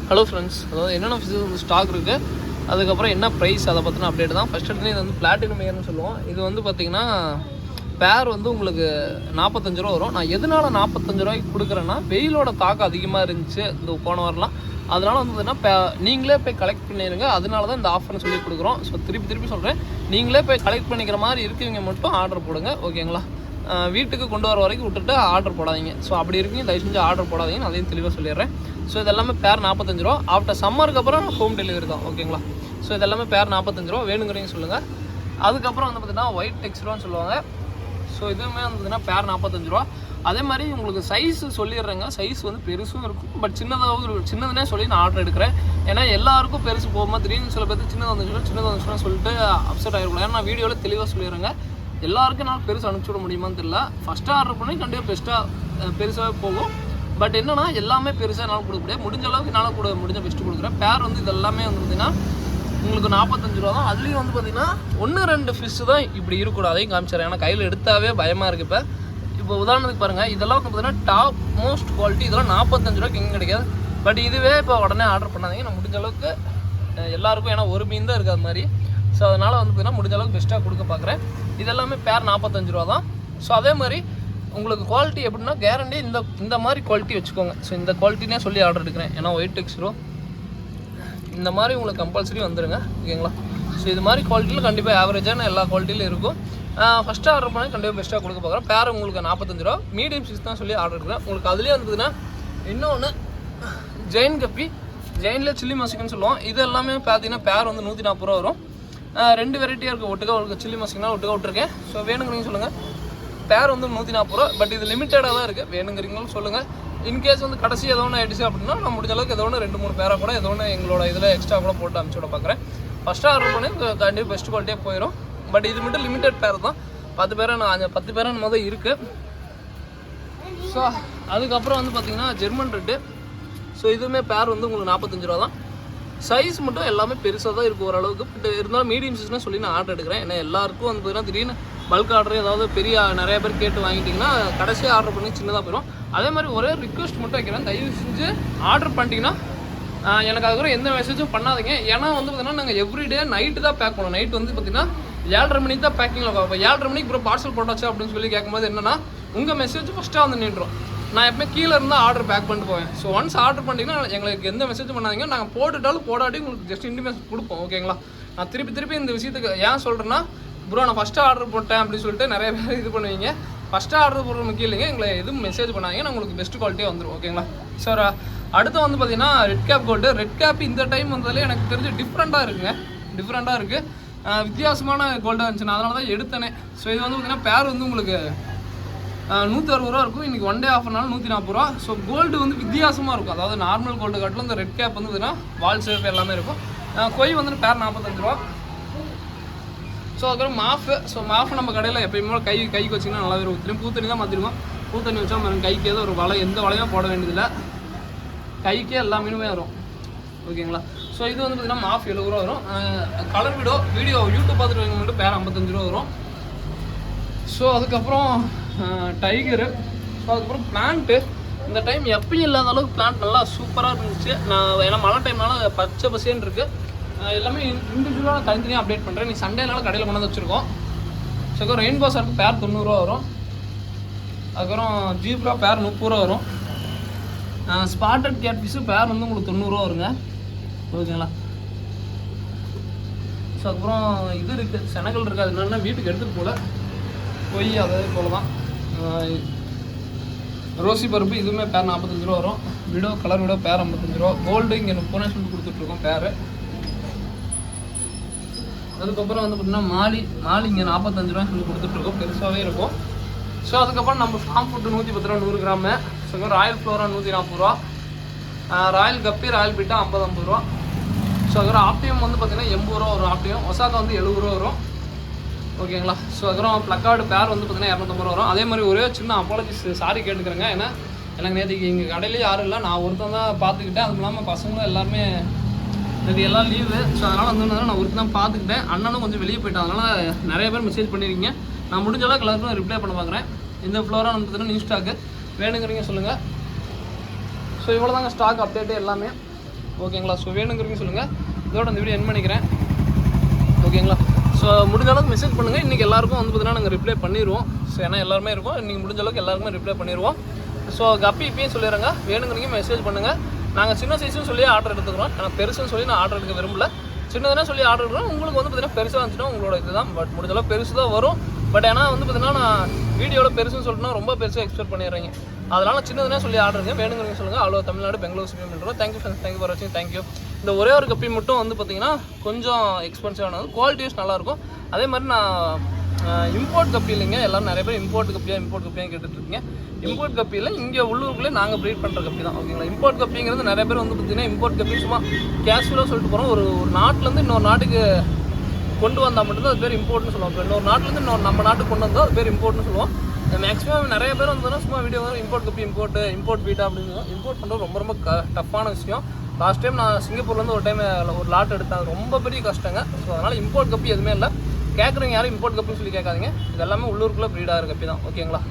Hello friends, அதாவது என்னென்ன fishes வந்து ஸ்டாக் இருக்குது, அதுக்கப்புறம் என்ன ப்ரைஸ், அதை பற்றின அப்டேட் தான். ஃபஸ்ட் எடுத்து இது வந்து பிளாட்டினம் ஏர்னு சொல்லுவோம். இது வந்து பார்த்திங்கன்னா பேர் வந்து உங்களுக்கு 45 ரூபா வரும். நான் எதனால் 45 ரூபாய்க்கு கொடுக்குறேன்னா, வெயிலோட தாக்கம் அதிகமாக இருந்துச்சு இந்த போன வாரம்லாம். அதனால் வந்து பார்த்தீங்கன்னா நீங்களே போய் கலெக்ட் பண்ணிடுங்க. அதனால தான் இந்த ஆஃபர்னு சொல்லி கொடுக்குறோம். ஸோ திருப்பி சொல்கிறேன், நீங்களே போய் கலெக்ட் பண்ணிக்கிற மாதிரி இருக்கவங்க மட்டும் ஆர்டர் போடுங்க, ஓகேங்களா? வீட்டுக்கு கொண்டு வர வரைக்கும் விட்டுட்டு ஆர்டர் போடாதீங்க. ஸோ அப்படி இருக்கீங்க, தயவு செஞ்சு ஆர்டர் போடாதீங்க. நான் அதையும் தெளிவாக சொல்லிடுறேன். ஸோ இதெல்லாமே பேர் 45 ரூபா. ஆஃப்டர் சம்மருக்கு அப்புறம் ஹோம் டெலிவரி தான், ஓகேங்களா? ஸோ இதெல்லாமே பேர் 45 ரூபா. வேணுங்கிறீங்க சொல்லுங்கள். அதுக்கப்புறம் வந்து பார்த்தீங்கன்னா ஒயிட் டெக்ஸ்ட்ரான்னு சொல்லுவாங்க. ஸோ இதுவுமே வந்து பார்த்தீங்கன்னா பேர் 45 ரூபா. அதே மாதிரி உங்களுக்கு சைஸு சொல்லிடுறேங்க. சைஸ் வந்து பெருசும் இருக்கும், பட் சின்னதுனே சொல்லி நான் ஆர்டர் எடுக்கிறேன். ஏன்னா எல்லாருக்கும் பெருசு போகும்போது திடீர்னு சில பேர் சின்னது வந்துச்சுன்னா சொல்லிட்டு அப்செட் ஆகிருக்கலாம். ஏன்னா நான் வீடியோவில் தெளிவாக சொல்லிடுறேங்க. எல்லாருக்கும் நான் பெருசு அனுப்பிச்சி விட முடியுமான்னு தெரியல. ஃபஸ்ட்டு ஆர்டர் பண்ணி கண்டிப்பாக பெருசாகவே போகும். பட் என்னன்னா எல்லாமே பெருசாக என்னால் கொடுக்க முடியாது. முடிஞ்ச அளவுக்கு என்னால் முடிஞ்ச பெஸ்ட்டு கொடுக்குறேன். பேர் வந்து இது எல்லாமே வந்து பார்த்திங்கன்னா உங்களுக்கு 45 ரூபா தான். அதுலேயும் வந்து பார்த்திங்கன்னா 1-2 ஃபிஷ்ஷு தான் இப்படி இருக்கக்கூடாது. அதையும் காமிச்சிடறேன். ஏன்னா கையில் எடுத்தாவே பயமாக இருக்குது. இப்போ உதாரணத்துக்கு பாருங்கள், இதெல்லாம் வந்து பார்த்திங்கன்னா டாப் மோஸ்ட் குவாலிட்டி. இதெல்லாம் 45 ரூபாய்க்கு எங்கே கிடைக்காது. பட் இதுவே இப்போ உடனே ஆர்டர் பண்ணாதீங்க. நான் முடிஞ்ச அளவுக்கு எல்லாருக்கும், ஏன்னா ஒரு மீன் தான் இருக்குது அது மாதிரி. ஸோ அதனால் வந்து பார்த்திங்கன்னா முடிஞ்ச அளவுக்கு பெஸ்ட்டாக கொடுக்க பார்க்குறேன். இதெல்லாமே பேர் 45 ரூபா தான். ஸோ அதே மாதிரி உங்களுக்கு குவாலிட்டி எப்படின்னா கேரண்டி இந்த மாதிரி குவாலிட்டி வச்சுக்கோங்க. ஸோ இந்த குவாலிட்டினே சொல்லி ஆர்டர் எடுக்கிறேன். ஏன்னா ஒயிட் டெக்ஸ்ட்ரோ இந்த மாதிரி உங்களுக்கு கம்பல்சரி வந்துடுங்க, ஓகேங்களா? ஸோ இது மாதிரி குவாலிட்டியில் கண்டிப்பாக ஆவரேஜான எல்லா குவாலிட்டியிலும் இருக்கும். ஃபஸ்ட்டு ஆர்டர் பண்ணி கண்டிப்பாக பெஸ்ட்டாக கொடுக்க பார்க்குறேன். பேர் உங்களுக்கு 45 ரூபா. மீடியம் சைஸ் தான் சொல்லி ஆர்டர் எடுக்கிறேன். உங்களுக்கு அதுலேயே வந்ததுன்னா இன்னொன்று ஜெயின் கப்பி, ஜெயினில் சில்லி மசிக்குன்னு சொல்லுவோம். இது எல்லாமே பார்த்தீங்கன்னா பேர் வந்து 140 ரூபா வரும். 2 வெரைட்டியாக இருக்குது. ஒட்டுக்கா உங்களுக்கு சில்லி மசிக்குனா ஒட்டுக்கா விட்டுருக்கேன். ஸோ வேணுங்கிறீங்க சொல்லுங்கள். பேர் வந்து 140 ரூபா. பட் இது லிமிட்டடாக தான் இருக்குது. வேணுங்கிறீங்களும் சொல்லுங்கள். இன்கேஸ் வந்து கடைசி ஏதோ ஒன்று ஆயிடுச்சு அப்படின்னா நான் முடிஞ்ச அளவுக்கு ஏதோ ஒன்று 2-3 பேராக கூட ஏதோ ஒன்று எங்களோட இதில் எக்ஸ்ட்ரா கூட போட்டு அனுப்பிச்சு விட பார்க்குறேன். ஃபஸ்ட்டு ஆர்டர் பண்ணி கண்டிப்பாக பெஸ்ட் குவாலிட்டியாக போயிடும். பட் இது மட்டும் லிமிட்டட் பேர் தான். 10 பேரை நம்ம தான் இருக்குது. ஸோ அதுக்கப்புறம் வந்து பார்த்திங்கன்னா ஜெர்மன் ரெட்டு. ஸோ இதுவுமே பேர் வந்து உங்களுக்கு 45 ரூபா தான். சைஸ் மட்டும் எல்லாமே பெருசாக தான் இருக்குது ஓரளவுக்கு. பட் இருந்தாலும் மீடியம் சைஸ்னால் சொல்லி நான் ஆர்டர் எடுக்கிறேன். ஏன்னா எல்லாருக்கும் வந்து பார்த்தீங்கன்னா திடீர்னு பல்க் ஆர்டர் ஏதாவது நிறைய பேர் கேட்டு வாங்கிட்டிங்கன்னா கடைசியாக ஆர்டர் பண்ணி சின்னதாக போயிடும். அதே மாதிரி ஒரே ரிக்வெஸ்ட் மட்டும் வைக்கிறேன், தயவு செஞ்சு ஆர்டர் பண்ணிட்டீங்கன்னா எனக்கு அதுக்கப்புறம் எந்த மெசேஜும் பண்ணாதீங்க. ஏன்னா வந்து பார்த்தீங்கன்னா நாங்கள் எவ்ரிடே நைட்டு தான் பேக் பண்ணுவோம். நைட் வந்து பார்த்திங்கன்னா 7:30 மணிக்கு தான் பேக்கிங்கில் இருக்கும். இப்போ 7:30 மணிக்கு அப்புறம் பார்சல் போட்டாச்சு அப்படின்னு சொல்லி கேட்கும்போது என்னென்னா உங்கள் மெசேஜ் ஃபஸ்ட்டாக வந்து நின்றுடும். நான் எப்பவுமே கீழே இருந்தால் ஆர்டர் பேக் பண்ணிட்டு போவேன். ஸோ ஒன்ஸ் ஆர்டர் பண்ணிட்டீங்கன்னா எங்களுக்கு எந்த மெசேஜும் பண்ணாதீங்க. நாங்கள் போட்டுட்டாலும் போடாட்டி உங்களுக்கு ஜஸ்ட் இன்டிமேஷன் கொடுப்போம், ஓகேங்களா? நான் திருப்பி இந்த விஷயத்துக்கு ஏன் சொல்கிறேன்னா, ப்ரோ நான் ஃபஸ்ட்டு ஆர்டர் போட்டேன் அப்படின்னு சொல்லிட்டு நிறைய பேர் இது பண்ணுவீங்க. ஃபஸ்ட்டு ஆர்டர் போடுற முக்கியம் இல்லைங்க. எங்களை எதுவும் மெசேஜ் பண்ணாதீங்க. நான் உங்களுக்கு பெஸ்ட் குவாலிட்டியாக வந்துடும், ஓகேங்களா? சார் அடுத்து வந்து பார்த்தீங்கன்னா red cap gold. Red cap இந்த டைம் வந்தாலே எனக்கு தெரிஞ்சு டிஃப்ரெண்ட்டாக இருக்குது. வித்தியாசமான கோல்டாக இருந்துச்சு. நான் அதனால தான் எடுத்தேனே. ஸோ இது வந்து பார்த்தீங்கன்னா பேர் வந்து உங்களுக்கு 160 ரூபா இருக்கும். இன்றைக்கி ஒன் டே ஆஃபர்னால 140 ரூபா. ஸோ கோல்டு வந்து வித்தியாசமாக இருக்கும். அதாவது நார்மல் கோல்டு காட்டிலும் இந்த ரெட் கேப் வந்து பார்த்தீங்கன்னா வால் சேஃப் எல்லாமே இருக்கும். கொய் வந்து பேர் 45 ரூபா. ஸோ அதுக்கப்புறம் மாஃபு. ஸோ மாஃபு நம்ம கடையில் எப்பயுமே கைக்கு வச்சிங்கன்னா நல்லாவே இருக்கும். பூத்தண்ணி தான் மாற்றிருக்கோம். பூத்தண்ணி வச்சா நம்ம கைக்கு ஏதோ ஒரு எந்த வலையும் போட வேண்டியதில்லை. கைக்கே எல்லா மீனுமே வரும், ஓகேங்களா? ஸோ இது வந்து பார்த்திங்கன்னா மாஃப் 70 ரூபா வரும். கலர் வீடியோ யூடியூப் பார்த்துட்டு மட்டும் பேர் 55 ரூபா வரும். ஸோ அதுக்கப்புறம் டைகரு. ஸோ அதுக்கப்புறம் பிளான்ட்டு. இந்த டைம் எப்பயும் இல்லாத அளவுக்கு பிளான்ட் நல்லா சூப்பராக இருந்துச்சு. ஏன்னா மழை டைம்னால பச்சை பசேன்னு இருக்குது. எல்லாமே இண்டிவிஜுவலாக தனித்தனியாக அப்டேட் பண்ணுறேன். நீ சண்டேனால கடையில் கொண்டு வந்து வச்சுருக்கோம். ஸோ அதுக்கப்புறம் ரெயின்போ சார்க்கு பேர் 90 ரூபா வரும். அதுக்கப்புறம் ஜீப்ரா பேர் 30 ரூபா வரும். ஸ்பாட்டட் கேட் பீஸு பேர் வந்து உங்களுக்கு 90 ரூபா வருங்க, ஓகேங்களா? ஸோ அதுக்கப்புறம் இது இருக்குது, செனகல் இருக்குது. அது என்னென்னா வீட்டுக்கு எடுத்துகிட்டு போகல, போய் அதே போல் தான். ரோசி பருப்பு இதுவுமே பேர் 45 ரூபா வரும். கலர் விடோ பேர் 55 ரூபா. கோல்டு இங்கே 30 சொல்லிட்டு கொடுத்துட்ருக்கோம் பேர். அதுக்கப்புறம் வந்து பார்த்திங்கன்னா மாலி இங்கே 45 ரூபான்னு சொல்லி கொடுத்துட்ருக்கோம். பெருசாகவே இருக்கும். ஸோ அதுக்கப்புறம் நம்ம ஃபார்ம் ஃபுட்டு 110 ரூபா 100 கிராமு. ஸோ ராயல் ஃப்ளோரா 140 ரூபா. ராயல் கப்பி ராயல் பீட்டா 50 ரூபா. ஸோ அதுக்கப்புறம் ஆப்டியம் வந்து பார்த்திங்கன்னா 80 ரூபா வரும். ஆப்டியம் ஒசாக்கா வந்து 70 ரூபா வரும், ஓகேங்களா? ஸோ அதுக்கப்புறம் ப்ளக்கார்டு பேர் வந்து பார்த்திங்கன்னா 250 ரூபா வரும். அதே மாதிரி ஒரே சின்ன அப்பாலஜிஸ் சாரி கேட்டுக்கிறேங்க. ஏன்னா எனக்கு நேற்றுக்கு எங்கள் கடையிலேயே யாரும் இல்லை, நான் ஒருத்தன் தான் பார்த்துக்கிட்டேன். அதுவும் இல்லாமல் பசங்களும் எல்லாருமே இது எல்லாம் லீவு. ஸோ அதனால் வந்து நான் ஒருத்தர் தான் பார்த்துக்கிட்டேன். அண்ணனும் கொஞ்சம் வெளியே போயிட்டேன். அதனால் நிறைய பேர் மெசேஜ் பண்ணியிருக்கீங்க. நான் முடிஞ்ச அளவுக்கு எல்லாருக்கும் ரிப்ளை பண்ண பார்க்குறேன். இந்த ஃப்ளோராக வந்து பார்த்தீங்கன்னா நியூ ஸ்டாக்கு வேணுங்கிறீங்க சொல்லுங்கள். ஸோ இவ்வளோ தாங்க ஸ்டாக் அப்டேட்டு எல்லாமே. ஓகேங்களா. ஸோ வேணுங்கிறவங்க சொல்லுங்கள். இதோட அந்த வீடியோ என் பண்ணிக்கிறேன். ஓகேங்களா. ஸோ முடிஞ்ச அளவுக்கு மெசேஜ் பண்ணுங்கள். இன்றைக்கி எல்லாருக்கும் வந்து பார்த்தீங்கன்னா நாங்கள் ரிப்ளை பண்ணிடுவோம். ஸோ ஏன்னா எல்லாருமே இருக்கும், இன்றைக்கி முடிஞ்ச அளவுக்கு எல்லாருக்குமே ரிப்ளை பண்ணிடுவோம். ஸோ கப்பி இப்பயும் சொல்லிடுறேங்க, வேணுங்கிறீங்க மெசேஜ் பண்ணுங்கள். நாங்கள் சின்ன சைஸ்னு சொல்லி ஆர்டர் எடுத்துக்கிறோம். ஆனால் பெருசுன்னு சொல்லி நான் ஆர்டர் எடுக்க விரும்பல. சின்னதுனா சொல்லி ஆர்டர் எடுக்கிறோம். உங்களுக்கு வந்து பார்த்தீங்கன்னா பெருசாக வந்துச்சுன்னா உங்களோட இதுதான். பட் முடிஞ்ச அளவுக்கு பெருசு தான் வரும். பட் ஏன்னா வந்து பார்த்தீங்கன்னா நான் வீடியோவில் பெருசுன்னு சொல்லிட்டுனா ரொம்ப பெருசாக எக்ஸ்பெக்ட் பண்ணிடுறீங்க. அதனால் சின்னதுனா சொல்லி ஆர்டருங்க. வேணுங்கிறீங்க சொல்லுங்கள். அவ்வளோ தமிழ்நாடு பெங்களூர் சிபிஎம் பண்ணுறோம். தேங்க்யூ ஃப்ரெண்ட்ஸ், தேங்க்யூ ஃபார் வாட்சிங். தேங்க்யூ. இந்த ஒரே ஒரு கப்பி மட்டும் வந்து பார்த்தீங்கன்னா கொஞ்சம் எக்ஸ்பென்சிவானது, குவாலிட்டிஸ் நல்லாயிருக்கும். அதே மாதிரி நான் இம்போர்ட் கப்பி இல்லைங்க. எல்லோரும் நிறைய பேர் இம்போர்ட் கப்பியாக கேட்டுட்ருக்கீங்க. இம்போர்ட் கப்பியில் இங்கே உள்ளூருக்குள்ளே நாங்கள் ப்ரீட் பண்ணுற கப்பி தான். ஓகேங்களா. இம்போர்ட் கப்பிங்கிறது நிறைய பேர் வந்து பார்த்தீங்கன்னா இம்போர்ட் கப்பி சும்மா கேஷுவலாக சொல்லிட்டு போகிறோம். ஒரு நாட்டிலேருந்து இன்னொரு நாட்டுக்கு கொண்டு வந்தால் மட்டும்தான் அது பேர் இம்போர்ட்னு சொல்லுவோம். இப்போ இன்னொரு நாட்டிலேருந்து நம்ம நாட்டுக்கு கொண்டு வந்தால் அது பேர் இம்போர்ட்னு சொல்லுவோம். மேக்ஸிமம் நிறைய பேர் வந்து சும்மா வீடியோ வரும் இம்போர்ட் கப்பி இம்போர்ட் பீட்டா அப்படின்னு. இம்போர்ட் பண்ணுறது ரொம்ப ரொம்ப டஃப்பான விஷயம். லாஸ்ட் டைம் நான் சிங்கப்பூர்லேருந்து ஒரு டைம் ஒரு லாட் எடுத்தேன். ரொம்ப பெரிய கஷ்டங்க. ஸோ அதனால் இம்போர்ட் கப்பி எதுவுமே இல்லை. கேட்குறவங்க யாரும் இம்போர்ட் கப்பின்னு சொல்லி கேட்காதீங்க. இது எல்லாமே உள்ளூருக்குள்ளே ப்ரீடாகிற கப்பி தான். ஓகேங்களா.